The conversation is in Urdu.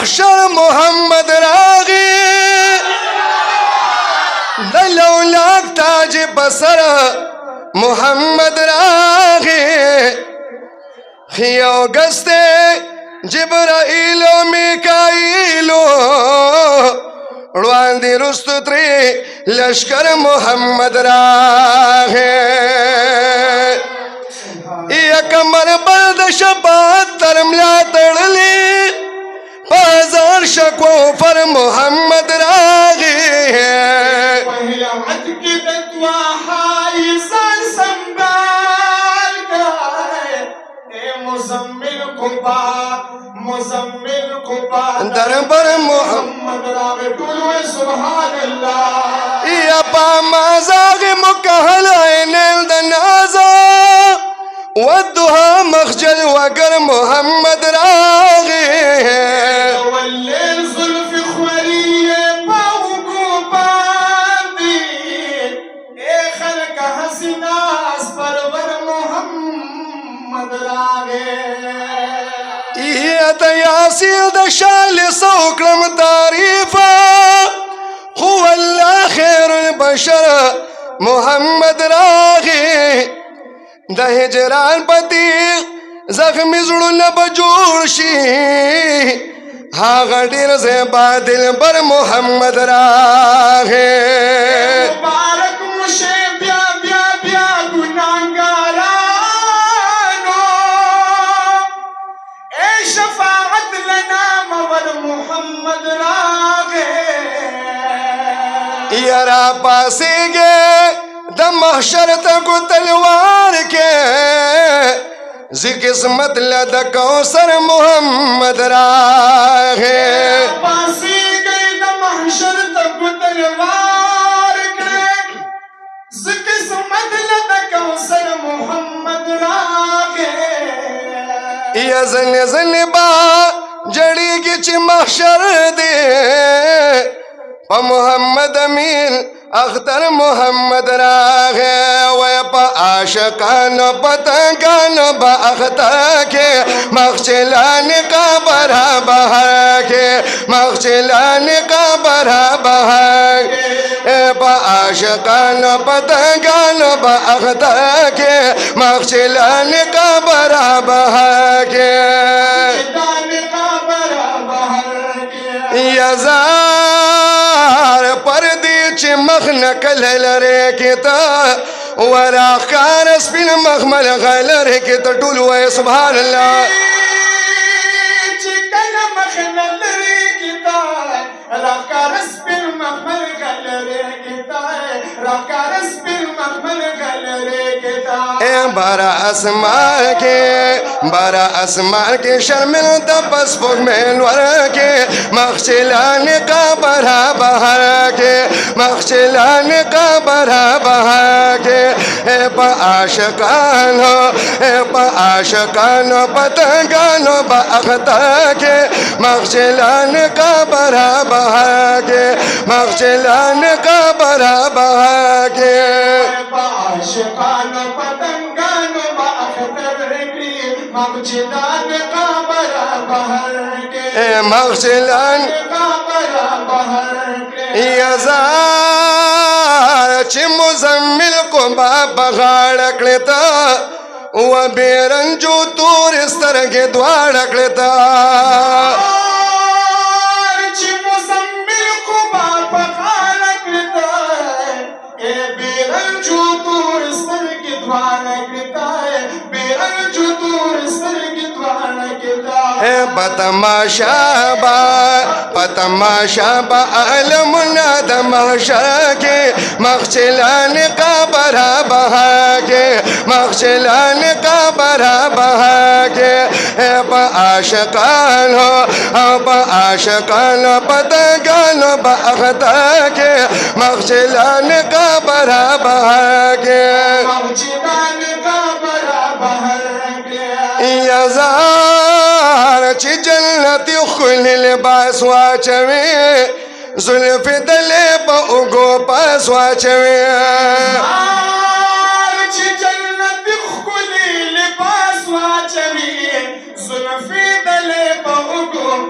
محشر محمد راغي دلولاک تاج بسر محمد راغي خيو قسته جبرائيل و ميكائيل روان دي رستو تري لشکر محمد راغي یک مربل شبات ترملا تڑلی بازار شکو فر محمد راغی پہلا عد کی دتوا ہائی سان سنبال گئے اے مزمل کبا دربر محمد راغی قلوے سبحان اللہ یا پا مازاغ مکہل اینل دنازا ودها مخجل وقر محمد راغي والليل زلف خوريه باوقو باندي اي خلق حسناس پرور محمد راغي يا تياسيل د شال سوكرم تعريفا هو الله خير البشر محمد راغي د هجران پتی زخمی زړونه به جوړ شي هغه ډېر زیبا دلبر محمد راغی مبارک مشه بیا بیا بیا ګناهګارانو اے شفاعت لنا مور محمد راغی یرا پاسیږي د محشر ته کو تلوار کې زی قسمت لد کوثر محمد راغی پاسی گئی د محشر ته کو تلوار کې زی قسمت لد کوثر محمد راغی یا زن زن با جڑی کی محشر دے پا محمد امین اختر محمد راغے وی پا عاشقان پتنگان با اختر کے مخچلان کا برا بہر کے مخچلان کا برا بہر پا عاشقان پتنگان با اختر کے مخچلان کا برا بہر کے یزار پردی چی مخ نکل لرے کتا وراخار سپین مخمل غلر کتا طول وی سبحان اللہ چی کل مخ نلرے کتا راکار سپین مخمل غلر کتا راکار سپین مخمل غلر کتا بارا اسمان کے شرمل دبس فوق مینور کے مخچلان کا برا بہر کے مخچلان کا برا بہر کے اے پا عاشقانو اے پا عاشقانو پتنگانو با اختر کے مخچلان کا برا بہر کے مخچلان کا برا بہر کے عاشقانو پتنگانو با اختر کی مخچلان کا برا بہر کے مخچلان کا برا بہر کے یزار چی مزمل کو باب غاڑک لیتا و بیرنجو تور استرگی دوارک لیتا چی مزمل کو باب غاڑک لیتا اے بیرنجو تور استرگی دوارک لیتا بیرنجو تور استرگی دوارک لیتا پتماشا با علمنا دا محشر کے مخچلان کا برا بہا کے مخچلان کا برا بہا کے با عاشقانو پتنگانو با اختر کے مخچلان کا برا بہا کے مخچلان کا برا بہر کے یزار چی جنتی خل لباس واچوی زلف دلے با اگو پاس واچوی چی جنت خلی لباس واچوی زلف دلے با اگو